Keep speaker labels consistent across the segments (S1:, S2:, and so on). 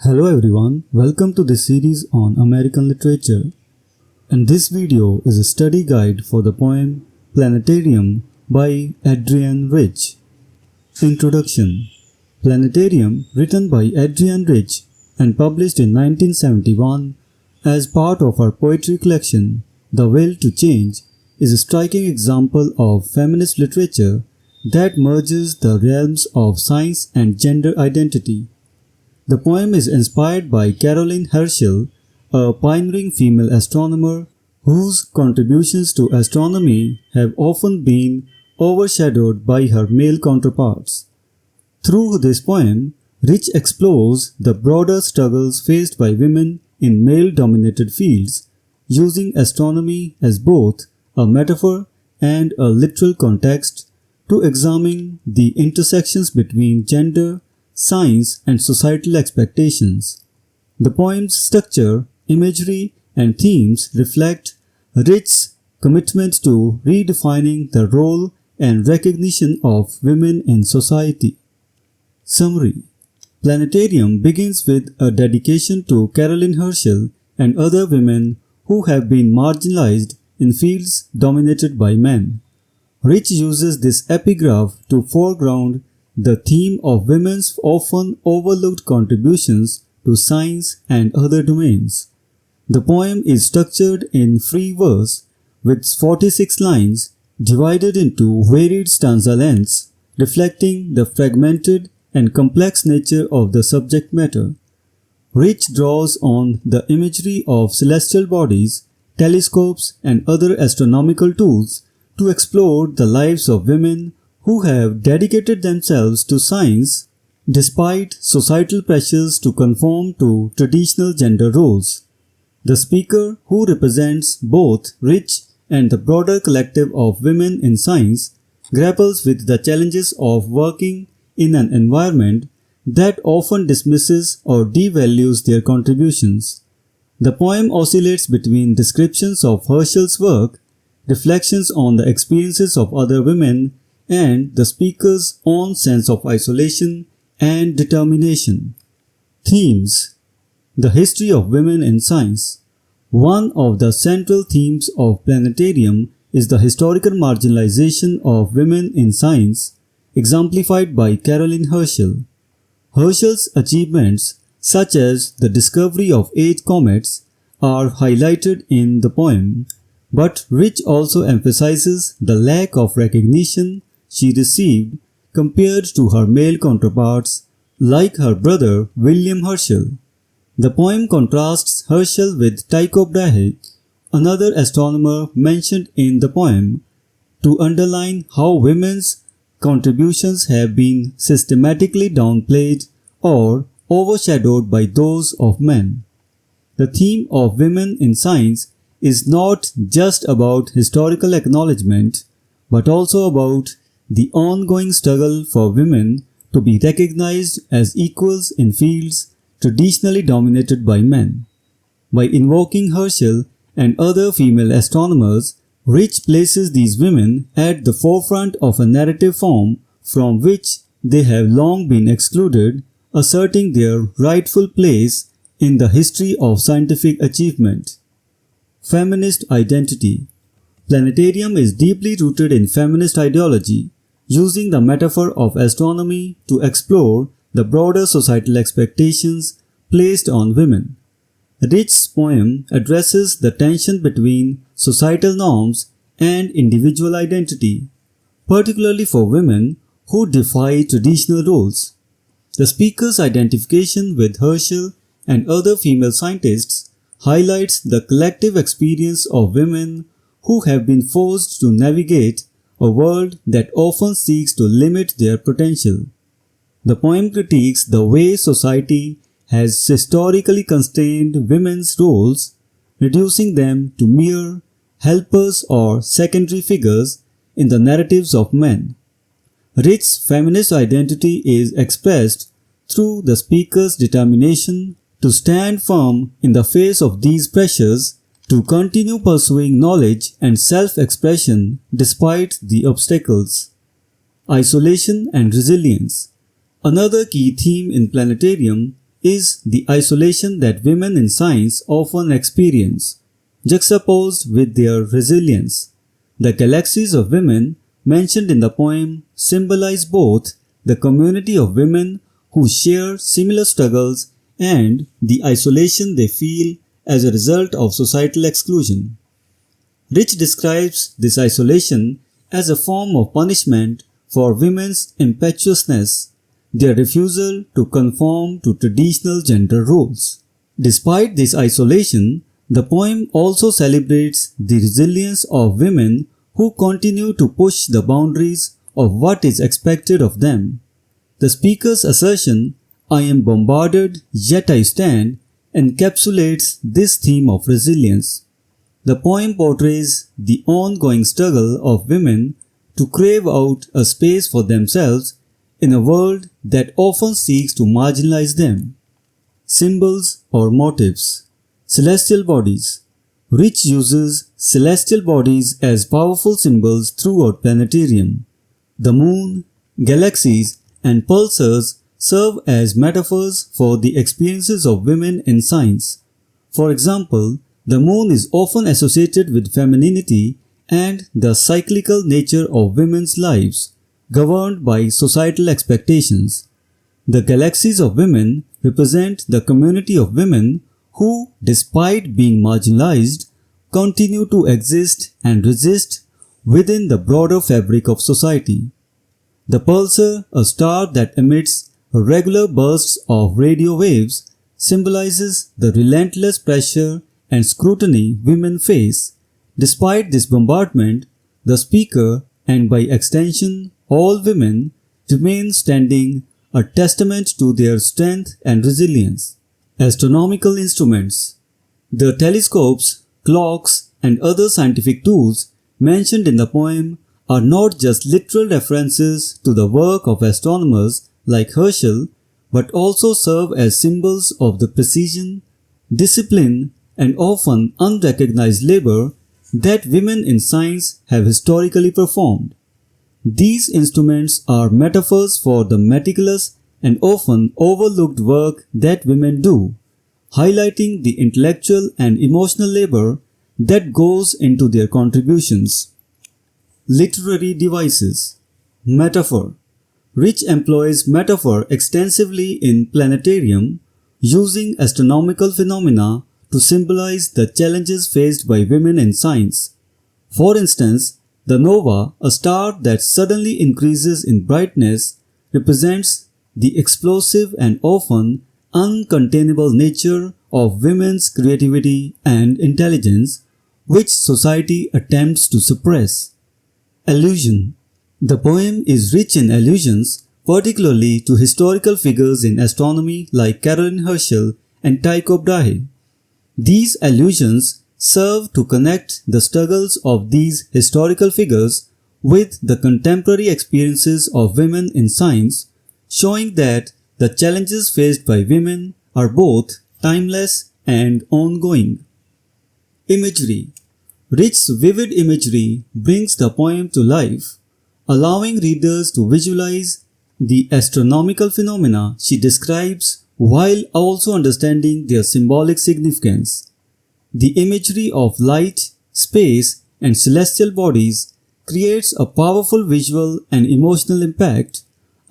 S1: Hello everyone, welcome to this series on American literature. And this video is a study guide for the poem Planetarium by Adrienne Rich. Introduction. Planetarium, written by Adrienne Rich and published in 1971 as part of her poetry collection, The Will to Change, is a striking example of feminist literature that merges the realms of science and gender identity. The poem is inspired by Caroline Herschel, a pioneering female astronomer whose contributions to astronomy have often been overshadowed by her male counterparts. Through this poem, Rich explores the broader struggles faced by women in male-dominated fields, using astronomy as both a metaphor and a literal context to examine the intersections between gender, science, and societal expectations. The poem's structure, imagery, and themes reflect Rich's commitment to redefining the role and recognition of women in society. Summary. Planetarium begins with a dedication to Caroline Herschel and other women who have been marginalized in fields dominated by men. Rich uses this epigraph to foreground the theme of women's often overlooked contributions to science and other domains. The poem is structured in free verse with 46 lines divided into varied stanza lengths, reflecting the fragmented and complex nature of the subject matter. Rich draws on the imagery of celestial bodies, telescopes, and other astronomical tools to explore the lives of women who have dedicated themselves to science despite societal pressures to conform to traditional gender roles. The speaker, who represents both Rich and the broader collective of women in science, grapples with the challenges of working in an environment that often dismisses or devalues their contributions. The poem oscillates between descriptions of Herschel's work, reflections on the experiences of other women, and the speaker's own sense of isolation and determination. Themes. The history of women in science. One of the central themes of Planetarium is the historical marginalization of women in science, exemplified by Caroline Herschel. Herschel's achievements, such as the discovery of 8 comets, are highlighted in the poem, but Rich also emphasizes the lack of recognition she received compared to her male counterparts, like her brother William Herschel. The poem contrasts Herschel with Tycho Brahe, another astronomer mentioned in the poem, to underline how women's contributions have been systematically downplayed or overshadowed by those of men. The theme of women in science is not just about historical acknowledgement, but also about the ongoing struggle for women to be recognized as equals in fields traditionally dominated by men. By invoking Herschel and other female astronomers, Rich places these women at the forefront of a narrative form from which they have long been excluded, asserting their rightful place in the history of scientific achievement. Feminist identity. Planetarium is deeply rooted in feminist ideology, using the metaphor of astronomy to explore the broader societal expectations placed on women. Rich's poem addresses the tension between societal norms and individual identity, particularly for women who defy traditional roles. The speaker's identification with Herschel and other female scientists highlights the collective experience of women who have been forced to navigate a world that often seeks to limit their potential. The poem critiques the way society has historically constrained women's roles, reducing them to mere helpers or secondary figures in the narratives of men. Rich's feminist identity is expressed through the speaker's determination to stand firm in the face of these pressures, to continue pursuing knowledge and self-expression despite the obstacles. Isolation and resilience. Another key theme in Planetarium is the isolation that women in science often experience, juxtaposed with their resilience. The galaxies of women mentioned in the poem symbolize both the community of women who share similar struggles and the isolation they feel as a result of societal exclusion. Rich describes this isolation as a form of punishment for women's impetuousness, their refusal to conform to traditional gender roles. Despite this isolation, the poem also celebrates the resilience of women who continue to push the boundaries of what is expected of them. The speaker's assertion, "I am bombarded, yet I stand," encapsulates this theme of resilience. The poem portrays the ongoing struggle of women to crave out a space for themselves in a world that often seeks to marginalize them. Symbols or motifs. Celestial bodies. Rich uses celestial bodies as powerful symbols throughout Planetarium. The moon, galaxies, and pulsars serve as metaphors for the experiences of women in science. For example, the moon is often associated with femininity and the cyclical nature of women's lives, governed by societal expectations. The galaxies of women represent the community of women who, despite being marginalized, continue to exist and resist within the broader fabric of society. The pulsar, a star that emits regular bursts of radio waves, symbolizes the relentless pressure and scrutiny women face. Despite this bombardment, the speaker, and by extension all women, remain standing, a testament to their strength and resilience. Astronomical instruments. The telescopes, clocks, and other scientific tools mentioned in the poem are not just literal references to the work of astronomers like Herschel, but also serve as symbols of the precision, discipline, and often unrecognized labor that women in science have historically performed. These instruments are metaphors for the meticulous and often overlooked work that women do, highlighting the intellectual and emotional labor that goes into their contributions. Literary devices. Metaphor. Rich employs metaphor extensively in Planetarium, using astronomical phenomena to symbolize the challenges faced by women in science. For instance, the nova, a star that suddenly increases in brightness, represents the explosive and often uncontainable nature of women's creativity and intelligence, which society attempts to suppress. Allusion. The poem is rich in allusions, particularly to historical figures in astronomy like Caroline Herschel and Tycho Brahe. These allusions serve to connect the struggles of these historical figures with the contemporary experiences of women in science, showing that the challenges faced by women are both timeless and ongoing. Imagery. Rich, vivid imagery brings the poem to life, allowing readers to visualize the astronomical phenomena she describes while also understanding their symbolic significance. The imagery of light, space, and celestial bodies creates a powerful visual and emotional impact,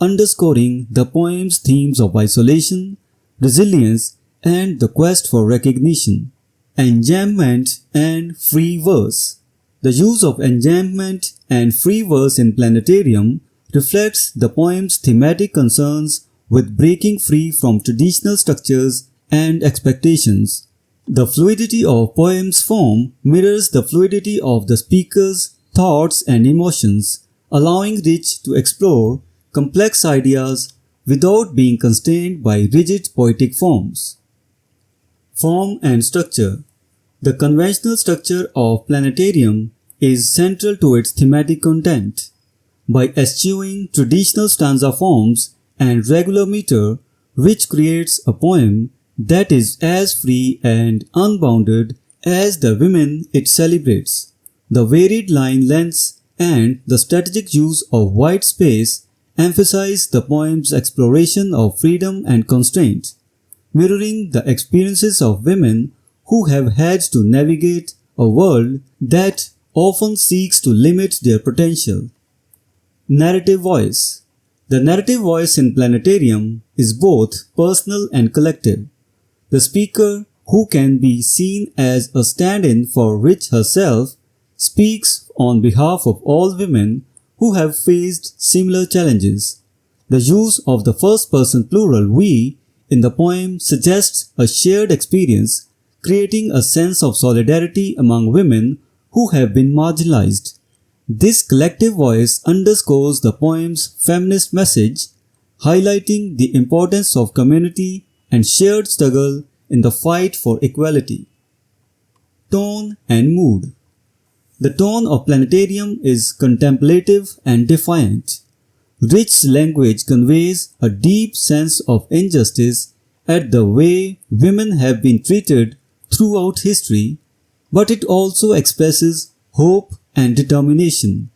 S1: underscoring the poem's themes of isolation, resilience, and the quest for recognition. Enjambment and free verse. The use of enjambment and free verse in Planetarium reflects the poem's thematic concerns with breaking free from traditional structures and expectations. The fluidity of poem's form mirrors the fluidity of the speaker's thoughts and emotions, allowing Rich to explore complex ideas without being constrained by rigid poetic forms. Form and structure. The conventional structure of Planetarium is central to its thematic content. By eschewing traditional stanza forms and regular meter, Rich creates a poem that is as free and unbounded as the women it celebrates. The varied line lengths and the strategic use of white space emphasize the poem's exploration of freedom and constraint. mirroring the experiences of women who have had to navigate a world that often seeks to limit their potential. Narrative voice. The narrative voice in Planetarium is both personal and collective. The speaker, who can be seen as a stand-in for Rich herself, speaks on behalf of all women who have faced similar challenges. The use of the first-person plural we in the poem suggests a shared experience, creating a sense of solidarity among women who have been marginalized. This collective voice underscores the poem's feminist message, highlighting the importance of community and shared struggle in the fight for equality. Tone and mood. The tone of Planetarium is contemplative and defiant. Rich language conveys a deep sense of injustice at the way women have been treated throughout history, but it also expresses hope and determination.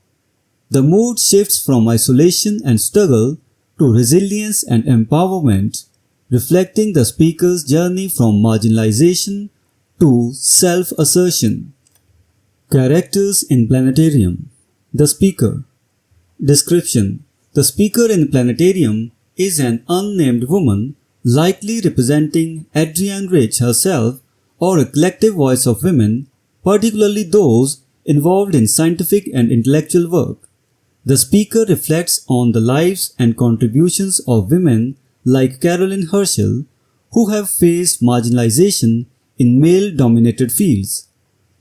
S1: The mood shifts from isolation and struggle to resilience and empowerment, reflecting the speaker's journey from marginalization to self-assertion. Characters in Planetarium. The speaker. Description. The speaker in Planetarium is an unnamed woman, likely representing Adrienne Rich herself or a collective voice of women, particularly those involved in scientific and intellectual work. The speaker reflects on the lives and contributions of women like Caroline Herschel, who have faced marginalization in male-dominated fields.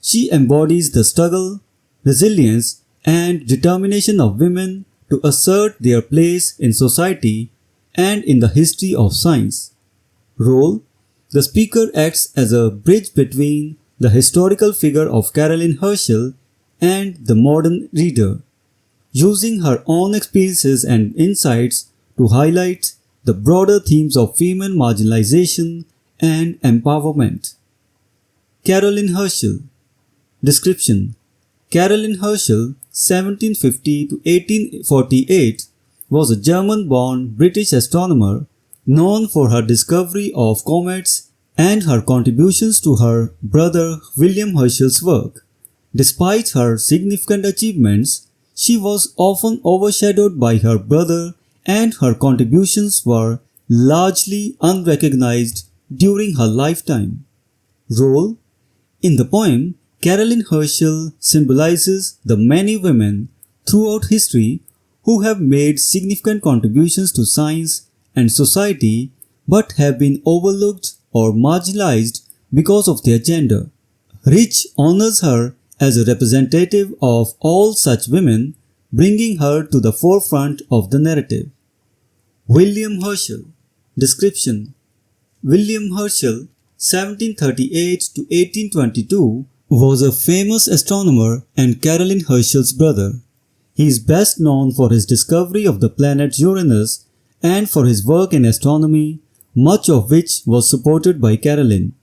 S1: She embodies the struggle, resilience, and determination of women to assert their place in society and in the history of science. Role. The speaker acts as a bridge between the historical figure of Caroline Herschel and the modern reader, using her own experiences and insights to highlight the broader themes of female marginalization and empowerment. Caroline Herschel. Description. Caroline Herschel, 1750 to 1848, was a German-born British astronomer known for her discovery of comets and her contributions to her brother William Herschel's work. Despite her significant achievements, she was often overshadowed by her brother, and her contributions were largely unrecognized during her lifetime. Role. In the poem, Caroline Herschel symbolizes the many women throughout history who have made significant contributions to science and society but have been overlooked or marginalized because of their gender. Rich honors her as a representative of all such women, bringing her to the forefront of the narrative. William Herschel. Description. William Herschel, 1738 to 1822, was a famous astronomer and Caroline Herschel's brother. He is best known for his discovery of the planet Uranus and for his work in astronomy, much of which was supported by Caroline.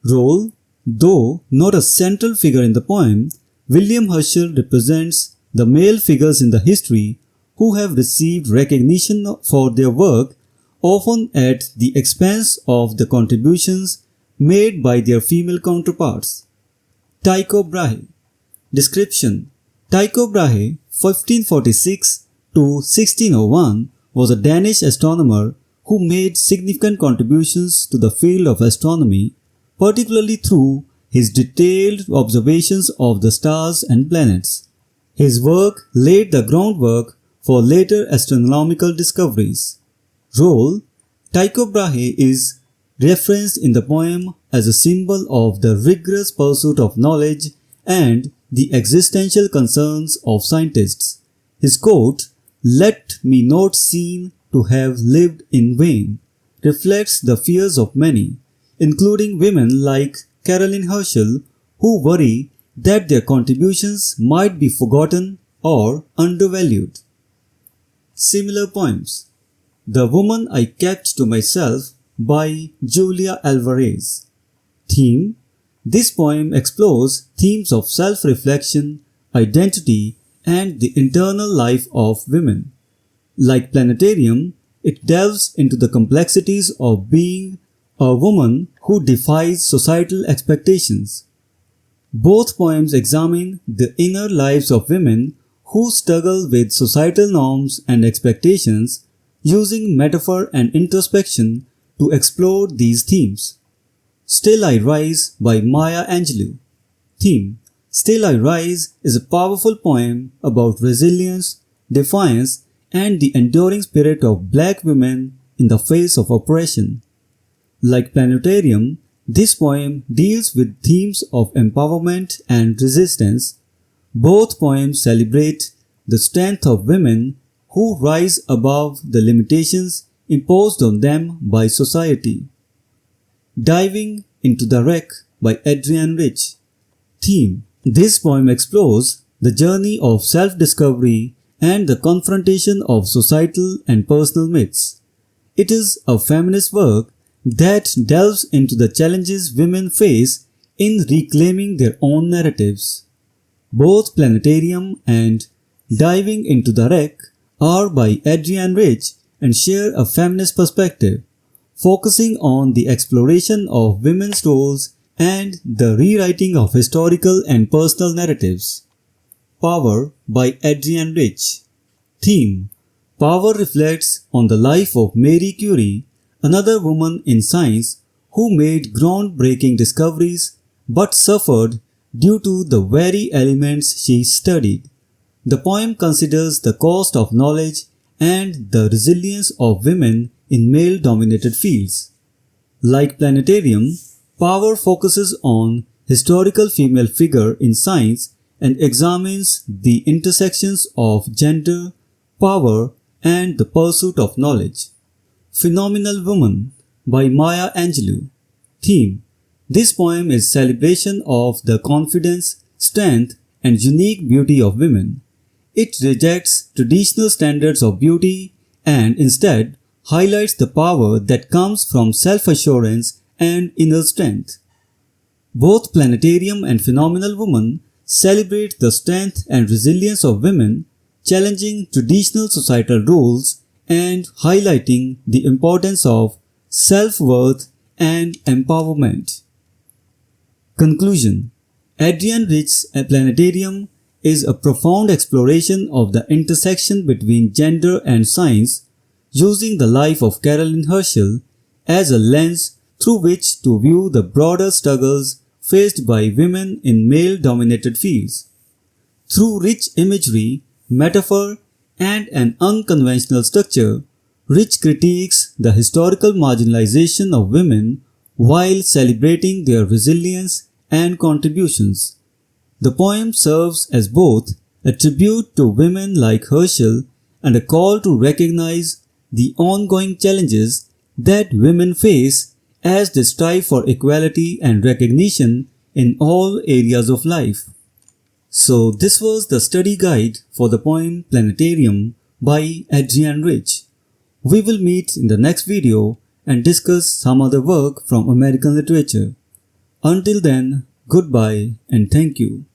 S1: Role. Though not a central figure in the poem, William Herschel represents the male figures in the history who have received recognition for their work, often at the expense of the contributions made by their female counterparts. Tycho Brahe. Description. Tycho Brahe, 1546 to 1601, was a Danish astronomer who made significant contributions to the field of astronomy, particularly through his detailed observations of the stars and planets. His work laid the groundwork for later astronomical discoveries. Role. Tycho Brahe is referenced in the poem as a symbol of the rigorous pursuit of knowledge and the existential concerns of scientists. His quote, "Let me not seem to have lived in vain," reflects the fears of many, including women like Caroline Herschel, who worry that their contributions might be forgotten or undervalued. Similar poems. The Woman I Kept to Myself by Julia Alvarez. Theme. This poem explores themes of self-reflection, identity, and the internal life of women. Like Planetarium, it delves into the complexities of being A woman who defies societal expectations. Both poems examine the inner lives of women who struggle with societal norms and expectations, using metaphor and introspection to explore these themes. Still I Rise by Maya Angelou. Theme: Still I Rise is a powerful poem about resilience, defiance, and the enduring spirit of black women in the face of oppression. Like Planetarium, this poem deals with themes of empowerment and resistance. Both poems celebrate the strength of women who rise above the limitations imposed on them by society. Diving into the Wreck by Adrienne Rich. Theme: This poem explores the journey of self-discovery and the confrontation of societal and personal myths. It is a feminist work that delves into the challenges women face in reclaiming their own narratives. Both Planetarium and Diving into the Wreck are by Adrienne Rich and share a feminist perspective, focusing on the exploration of women's roles and the rewriting of historical and personal narratives. Power by Adrienne Rich. Theme: Power reflects on the life of Marie Curie, another woman in science who made groundbreaking discoveries but suffered due to the very elements she studied. The poem considers the cost of knowledge and the resilience of women in male-dominated fields. Like Planetarium, Power focuses on historical female figure in science and examines the intersections of gender, power, and the pursuit of knowledge. Phenomenal Woman by Maya Angelou. Theme: This poem is celebration of the confidence, strength, and unique beauty of women. It rejects traditional standards of beauty and instead highlights the power that comes from self-assurance and inner strength. Both Planetarium and Phenomenal Woman celebrate the strength and resilience of women, challenging traditional societal roles and highlighting the importance of self-worth and empowerment. Conclusion: Adrienne Rich's Planetarium is a profound exploration of the intersection between gender and science, using the life of Caroline Herschel as a lens through which to view the broader struggles faced by women in male-dominated fields. Through rich imagery, metaphor, and an unconventional structure, Rich critiques the historical marginalization of women while celebrating their resilience and contributions. The poem serves as both a tribute to women like Herschel and a call to recognize the ongoing challenges that women face as they strive for equality and recognition in all areas of life. So this was the study guide for the poem Planetarium by Adrienne Rich. We will meet in the next video and discuss some other work from American literature. Until then, goodbye and thank you.